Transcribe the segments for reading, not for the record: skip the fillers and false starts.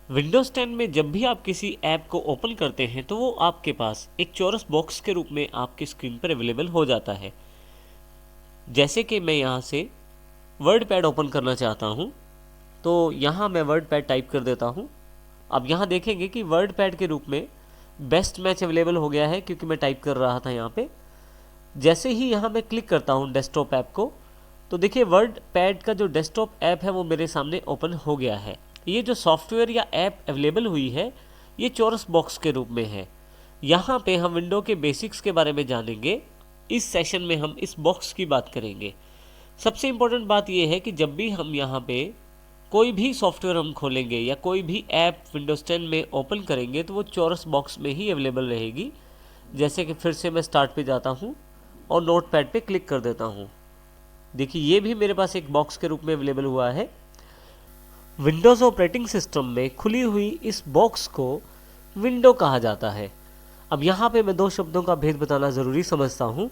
Windows 10 में जब भी आप किसी ऐप को ओपन करते हैं तो वो आपके पास एक चौरस बॉक्स के रूप में आपकी स्क्रीन पर अवेलेबल हो जाता है। जैसे कि मैं यहाँ से वर्ड पैड ओपन करना चाहता हूँ, तो यहाँ मैं वर्ड पैड टाइप कर देता हूँ। अब यहाँ देखेंगे कि वर्ड पैड के रूप में बेस्ट मैच अवेलेबल हो गया है, क्योंकि मैं टाइप कर रहा था यहाँ पे। जैसे ही यहाँ मैं क्लिक करता हूँ डेस्कटॉप ऐप को, तो देखिए वर्ड पैड का जो डेस्कटॉप ऐप है वो मेरे सामने ओपन हो गया है। ये जो सॉफ्टवेयर या ऐप अवेलेबल हुई है ये चौरस बॉक्स के रूप में है। यहाँ पे हम विंडो के बेसिक्स के बारे में जानेंगे। इस सेशन में हम इस बॉक्स की बात करेंगे। सबसे इम्पोर्टेंट बात यह है कि जब भी हम यहाँ पे कोई भी सॉफ्टवेयर हम खोलेंगे या कोई भी ऐप विंडोज़ 10 में ओपन करेंगे तो वो चौरस बॉक्स में ही अवेलेबल रहेगी। जैसे कि फिर से मैं स्टार्ट पे जाता हूँ और नोट पैड पर क्लिक कर देता हूँ। देखिए ये भी मेरे पास एक बॉक्स के रूप में अवेलेबल हुआ है। विंडोज़ ऑपरेटिंग सिस्टम में खुली हुई इस बॉक्स को विंडो कहा जाता है। अब यहाँ पे मैं दो शब्दों का भेद बताना ज़रूरी समझता हूँ।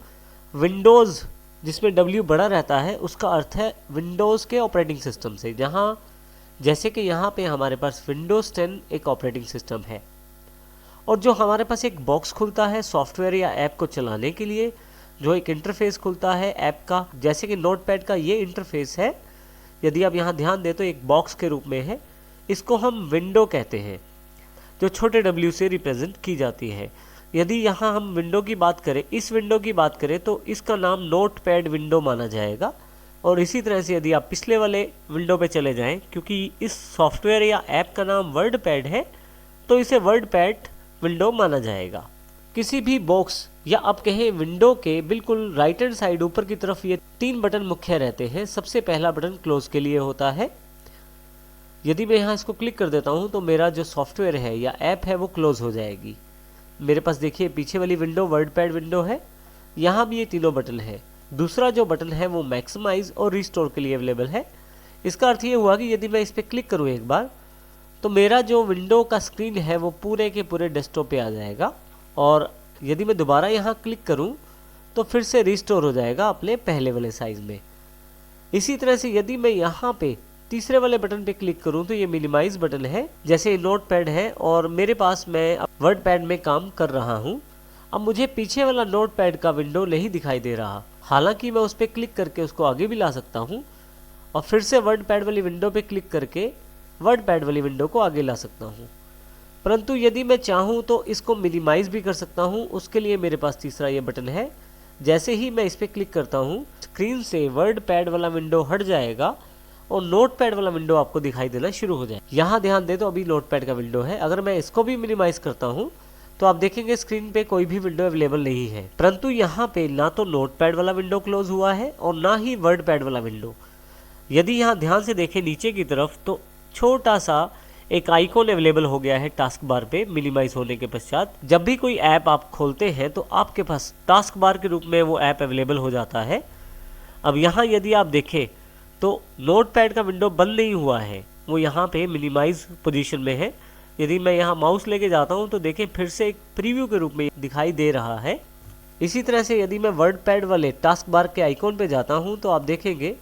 विंडोज़ जिसमें W बड़ा रहता है उसका अर्थ है विंडोज़ के ऑपरेटिंग सिस्टम से, जहाँ जैसे कि यहाँ पे हमारे पास विंडोज़ 10 एक ऑपरेटिंग सिस्टम है, और जो हमारे पास एक बॉक्स खुलता है सॉफ्टवेयर या ऐप को चलाने के लिए, जो एक इंटरफेस खुलता है ऐप का, जैसे कि नोटपैड का ये इंटरफेस है, यदि आप यहाँ ध्यान दें तो एक बॉक्स के रूप में है। इसको हम विंडो कहते हैं, जो छोटे W से रिप्रेजेंट की जाती है। यदि यहाँ हम विंडो की बात करें, इस विंडो की बात करें, तो इसका नाम नोटपैड विंडो माना जाएगा। और इसी तरह से यदि आप पिछले वाले विंडो पे चले जाएं, क्योंकि इस सॉफ्टवेयर या ऐप का नाम वर्ड पैड है तो इसे वर्ड पैड विंडो माना जाएगा। किसी भी बॉक्स या आप कहें विंडो के बिल्कुल राइट हैंड साइड ऊपर की तरफ ये 3 बटन मुख्य रहते हैं। सबसे पहला बटन क्लोज के लिए होता है। यदि मैं यहाँ इसको क्लिक कर देता हूँ तो मेरा जो सॉफ्टवेयर है या ऐप है वो क्लोज हो जाएगी। मेरे पास देखिए पीछे वाली विंडो वर्ड पैड विंडो है, यहाँ भी ये तीनों बटन है। दूसरा जो बटन है वो मैक्सिमाइज और रिस्टोर के लिए अवेलेबल है। इसका अर्थ ये हुआ कि यदि मैं इस पर क्लिक करूँ एक बार, तो मेरा जो विंडो का स्क्रीन है वो पूरे के पूरे डेस्कटॉप पे आ जाएगा, और यदि मैं दोबारा यहाँ क्लिक करूँ तो फिर से रिस्टोर हो जाएगा अपने पहले वाले साइज में। इसी तरह से यदि मैं यहाँ पे तीसरे वाले बटन पे क्लिक करूँ तो ये मिनिमाइज बटन है, जैसे नोट पैड है और मेरे पास मैं वर्ड पैड में काम कर रहा हूँ। अब मुझे पीछे वाला नोट पैड का विंडो नहीं दिखाई दे रहा, हालांकि मैं उस पर क्लिक करके उसको आगे भी ला सकता हूँ और फिर से वर्ड पैड वाली विंडो पे क्लिक करके वर्ड पैड वाली विंडो को आगे ला सकता हूँ। परंतु यदि मैं चाहूँ तो इसको मिनिमाइज भी कर सकता हूँ। उसके लिए मेरे पास तीसरा ये बटन है। जैसे ही मैं इस पर क्लिक करता हूँ, स्क्रीन से वर्ड पैड वाला विंडो हट जाएगा और नोट पैड वाला विंडो आपको दिखाई देना शुरू हो जाए। यहाँ ध्यान दे तो अभी नोट पैड का विंडो है। अगर मैं इसको भी मिनिमाइज करता हूँ तो आप देखेंगे स्क्रीन पे कोई भी विंडो अवेलेबल नहीं है। परंतु यहाँ पे ना तो नोट पैड वाला विंडो क्लोज हुआ है और ना ही वर्ड पैड वाला विंडो। यदि यहाँ ध्यान से देखें नीचे की तरफ तो छोटा सा एक आइकॉन अवेलेबल हो गया है टास्क बार पे मिनिमाइज होने के पश्चात। जब भी कोई ऐप आप खोलते हैं तो आपके पास टास्क बार के रूप में वो ऐप अवेलेबल हो जाता है। अब यहाँ यदि आप देखें तो नोटपैड का विंडो बंद नहीं हुआ है, वो यहाँ पे मिनिमाइज पोजीशन में है। यदि मैं यहाँ माउस लेके जाता हूँ तो देखें फिर से एक प्रीव्यू के रूप में दिखाई दे रहा है। इसी तरह से यदि मैं वर्ड पैड वाले टास्क बार के आइकॉन पे जाता हूँ तो आप देखेंगे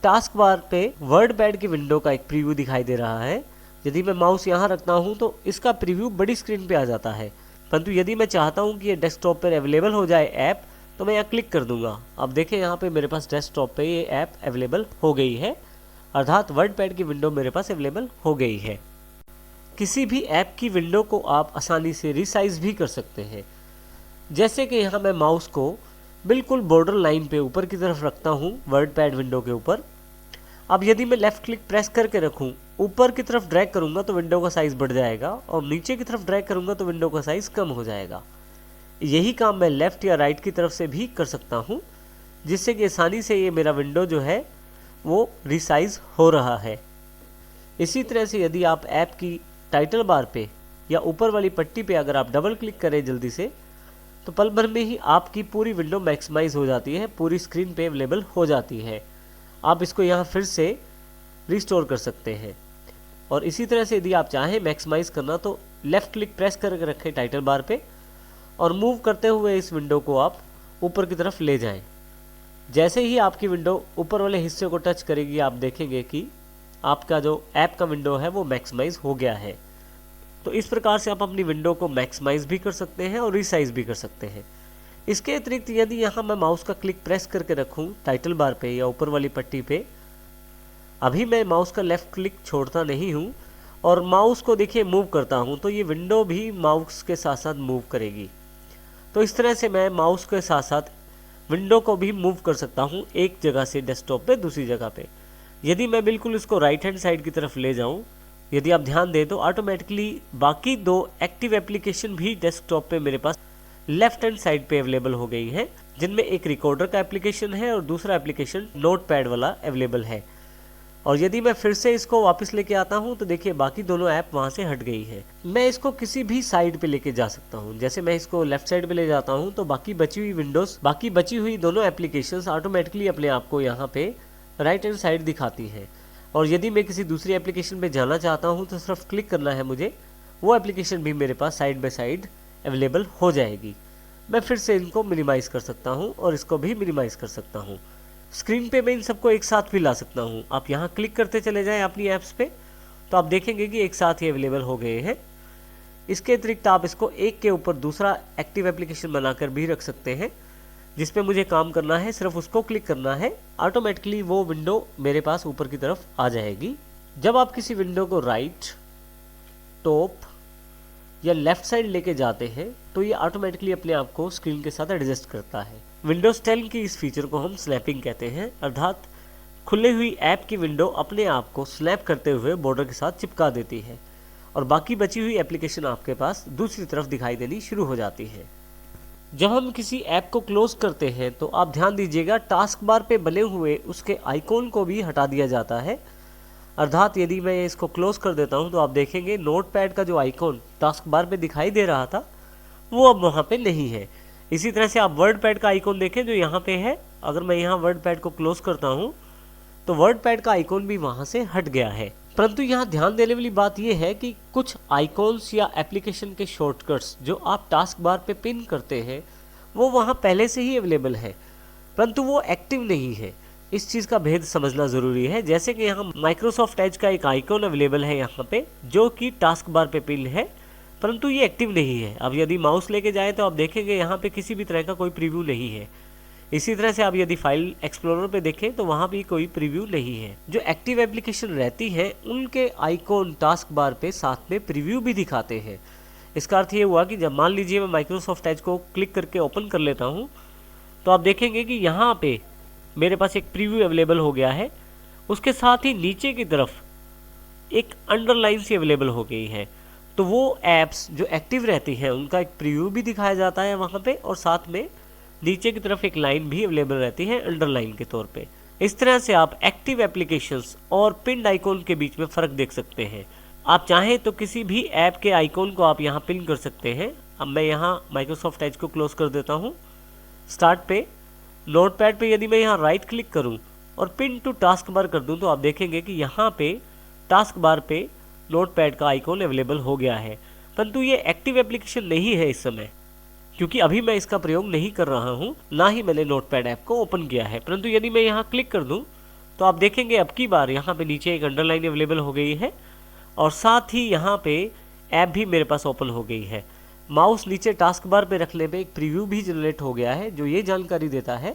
टास्क बार पे वर्ड पैड की विंडो का एक प्रीव्यू दिखाई दे रहा है। यदि मैं माउस यहाँ रखता हूँ तो इसका प्रीव्यू बड़ी स्क्रीन पे आ जाता है। परंतु यदि मैं चाहता हूँ कि ये डेस्कटॉप पर अवेलेबल हो जाए ऐप, तो मैं यहाँ क्लिक कर दूंगा। अब देखें यहाँ पे मेरे पास डेस्कटॉप पे ये ऐप अवेलेबल हो गई है, अर्थात वर्ड पैड की विंडो मेरे पास अवेलेबल हो गई है। किसी भी ऐप की विंडो को आप आसानी से रिसाइज भी कर सकते हैं। जैसे कि यहाँ मैं माउस को बिल्कुल बॉर्डर लाइन पे ऊपर की तरफ रखता हूँ वर्ड पैड विंडो के ऊपर। अब यदि मैं लेफ़्ट क्लिक प्रेस करके रखूँ, ऊपर की तरफ ड्रैग करूँगा तो विंडो का साइज़ बढ़ जाएगा और नीचे की तरफ ड्रैग करूँगा तो विंडो का साइज़ कम हो जाएगा। यही काम मैं लेफ़्ट या राइट की तरफ से भी कर सकता हूँ, जिससे कि आसानी से ये मेरा विंडो जो है वो रिसाइज हो रहा है। इसी तरह से यदि आप ऐप की टाइटल बार पे या ऊपर वाली पट्टी पे अगर आप डबल क्लिक करें जल्दी से, तो पल भर में ही आपकी पूरी विंडो मैक्सिमाइज हो जाती है, पूरी स्क्रीन पे अवेलेबल हो जाती है। आप इसको यहाँ फिर से रिस्टोर कर सकते हैं। और इसी तरह से यदि आप चाहें मैक्सिमाइज करना तो लेफ़्ट क्लिक प्रेस करके रखें टाइटल बार पे और मूव करते हुए इस विंडो को आप ऊपर की तरफ ले जाएं। जैसे ही आपकी विंडो ऊपर वाले हिस्से को टच करेगी, आप देखेंगे कि आपका जो ऐप का विंडो है वो मैक्सिमाइज हो गया है। तो इस प्रकार से आप अपनी विंडो को मैक्सिमाइज भी कर सकते हैं और रिसाइज भी कर सकते हैं। इसके अतिरिक्त यदि यहाँ मैं माउस का क्लिक प्रेस करके रखूँ टाइटल बार पे या ऊपर वाली पट्टी पे, अभी मैं माउस का लेफ़्ट क्लिक छोड़ता नहीं हूँ और माउस को देखिए मूव करता हूँ, तो ये विंडो भी माउस के साथ साथ मूव करेगी। तो इस तरह से मैं माउस के साथ साथ विंडो को भी मूव कर सकता हूँ एक जगह से डेस्कटॉप पे दूसरी जगह पे। यदि मैं बिल्कुल इसको राइट हैंड साइड की तरफ ले जाऊँ, यदि आप ध्यान दें तो ऑटोमेटिकली बाकी दो एक्टिव एप्लीकेशन भी डेस्कटॉप पे मेरे पास लेफ्ट हैंड साइड पे अवेलेबल हो गई हैं, जिनमें एक रिकॉर्डर का एप्लीकेशन है और दूसरा एप्लीकेशन नोटपैड वाला अवेलेबल है। और यदि मैं फिर से इसको वापस लेके आता हूं तो देखिए बाकी दोनों ऐप वहां से हट गई है। मैं इसको किसी भी साइड पे लेके जा सकता हूं। जैसे मैं इसको लेफ्ट साइड पे ले जाता हूं तो बाकी बची हुई विंडोज, बाकी बची हुई दोनों एप्लीकेशंस ऑटोमेटिकली अपने आप को यहाँ पे राइट हैंड साइड दिखाती हैं। और यदि मैं किसी दूसरी एप्लीकेशन पे जाना चाहता हूँ तो सिर्फ क्लिक करना है मुझे, वो एप्लीकेशन भी मेरे पास साइड बाय साइड अवेलेबल हो जाएगी। मैं फिर से इनको मिनिमाइज कर सकता हूँ और इसको भी मिनिमाइज कर सकता हूँ। स्क्रीन पे मैं इन सबको एक साथ भी ला सकता हूँ। आप यहाँ क्लिक करते चले जाएं अपनी ऐप्स पे तो आप देखेंगे कि एक साथ ही अवेलेबल हो गए हैं। इसके अतिरिक्त आप इसको एक के ऊपर दूसरा एक्टिव एप्लीकेशन बनाकर भी रख सकते हैं। जिस पे मुझे काम करना है सिर्फ उसको क्लिक करना है, ऑटोमेटिकली वो विंडो मेरे पास ऊपर की तरफ आ जाएगी। जब आप किसी विंडो को राइट, टॉप या लेफ्ट साइड लेके जाते हैं तो ये ऑटोमेटिकली अपने आप को स्क्रीन के साथ एडजस्ट करता है। विंडोज 10 की इस फीचर को हम स्नैपिंग कहते हैं, अर्थात खुली हुई ऐप की विंडो अपने आप को स्नैप करते हुए बॉर्डर के साथ चिपका देती है और बाकी बची हुई एप्लीकेशन आपके पास दूसरी तरफ दिखाई देनी शुरू हो जाती है। जब हम किसी ऐप को क्लोज करते हैं तो आप ध्यान दीजिएगा टास्क बार पे बने हुए उसके आइकॉन को भी हटा दिया जाता है। अर्थात यदि मैं इसको क्लोज कर देता हूं तो आप देखेंगे नोटपैड का जो आइकॉन टास्क बार पे दिखाई दे रहा था वो अब वहां पे नहीं है। इसी तरह से आप वर्ड पैड का आइकॉन देखें जो यहाँ पे है, अगर मैं यहाँ वर्ड पैड को क्लोज करता हूँ तो वर्ड पैड का आइकॉन भी वहाँ से हट गया है। परंतु यहाँ ध्यान देने वाली बात यह है कि कुछ आइकॉन्स या एप्लीकेशन के शॉर्टकट्स जो आप टास्क बार पे पिन करते हैं वो वहाँ पहले से ही अवेलेबल है, परंतु वो एक्टिव नहीं है। इस चीज़ का भेद समझना ज़रूरी है। जैसे कि यहाँ माइक्रोसॉफ्ट एज का एक आइकॉन अवेलेबल है यहाँ पे जो कि टास्क बार पे पिन है, परंतु ये एक्टिव नहीं है। अब यदि माउस लेके जाए तो आप देखेंगे यहाँ पे किसी भी तरह का कोई प्रीव्यू नहीं है। इसी तरह से आप यदि फाइल एक्सप्लोरर पे देखें तो वहाँ भी कोई प्रीव्यू नहीं है। जो एक्टिव एप्लीकेशन रहती है उनके आइकॉन टास्क बार पे साथ में प्रीव्यू भी दिखाते हैं। इसका अर्थ ये हुआ कि जब मान लीजिए मैं माइक्रोसॉफ्ट एज को क्लिक करके ओपन कर लेता हूँ तो आप देखेंगे कि यहाँ पे मेरे पास एक प्रीव्यू अवेलेबल हो गया है। उसके साथ ही नीचे की तरफ एक अंडरलाइन सी अवेलेबल हो गई है। तो वो ऐप्स जो एक्टिव रहती हैं उनका एक प्रीव्यू भी दिखाया जाता है वहाँ पे और साथ में नीचे की तरफ एक लाइन भी अवेलेबल रहती है अंडरलाइन के तौर पे। इस तरह से आप एक्टिव एप्लीकेशंस और पिन आइकॉन के बीच में फ़र्क देख सकते हैं। आप चाहें तो किसी भी ऐप के आइकॉन को आप यहाँ पिन कर सकते हैं। अब मैं यहाँ माइक्रोसॉफ्ट एज को क्लोज कर देता हूँ। स्टार्ट पे नोटपैड पे यदि मैं यहाँ राइट क्लिक करूँ और पिन टू टास्क बार कर दूँ तो आप देखेंगे कि यहाँ पे टास्क बार पे नोटपैड का आइकॉन अवेलेबल हो गया है, परंतु ये एक्टिव एप्लीकेशन नहीं है इस समय, क्योंकि अभी मैं इसका प्रयोग नहीं कर रहा हूँ, ना ही मैंने नोटपैड ऐप को ओपन किया है। परंतु यदि मैं यहाँ क्लिक कर दूँ तो आप देखेंगे अब की बार यहाँ पे नीचे एक अंडरलाइन अवेलेबल हो गई है और साथ ही यहाँ पे ऐप भी मेरे पास ओपन हो गई है। माउस नीचे टास्क बार पे रखने पे एक प्रीव्यू भी जनरेट हो गया है जो ये जानकारी देता है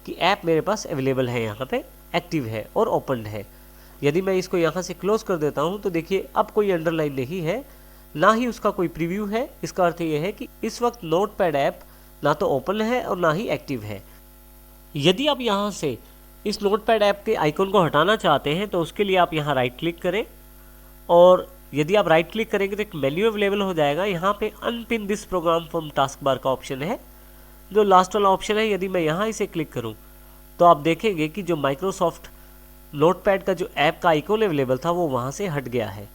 कि ऐप मेरे पास अवेलेबल है, यहाँ पे एक्टिव है और ओपन है। यदि मैं इसको यहाँ से क्लोज कर देता हूँ तो देखिए अब कोई अंडरलाइन नहीं है, ना ही उसका कोई प्रीव्यू है। इसका अर्थ ये है कि इस वक्त नोटपैड ऐप ना तो ओपन है और ना ही एक्टिव है। यदि आप यहाँ से इस नोटपैड ऐप के आइकॉन को हटाना चाहते हैं तो उसके लिए आप यहाँ राइट क्लिक करें और यदि आप राइट क्लिक करेंगे तो एक मेन्यू अवेलेबल हो जाएगा। यहाँ पे unpin this program from taskbar का ऑप्शन है जो लास्ट वाला ऑप्शन है। यदि मैं यहाँ इसे क्लिक करूँ तो आप देखेंगे कि जो माइक्रोसॉफ्ट नोटपैड का जो ऐप का आइकॉन अवेलेबल था वो वहाँ से हट गया है।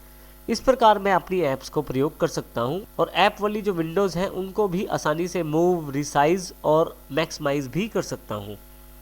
इस प्रकार मैं अपनी ऐप्स को प्रयोग कर सकता हूँ और ऐप वाली जो विंडोज़ हैं उनको भी आसानी से मूव, रिसाइज और मैक्सिमाइज भी कर सकता हूँ।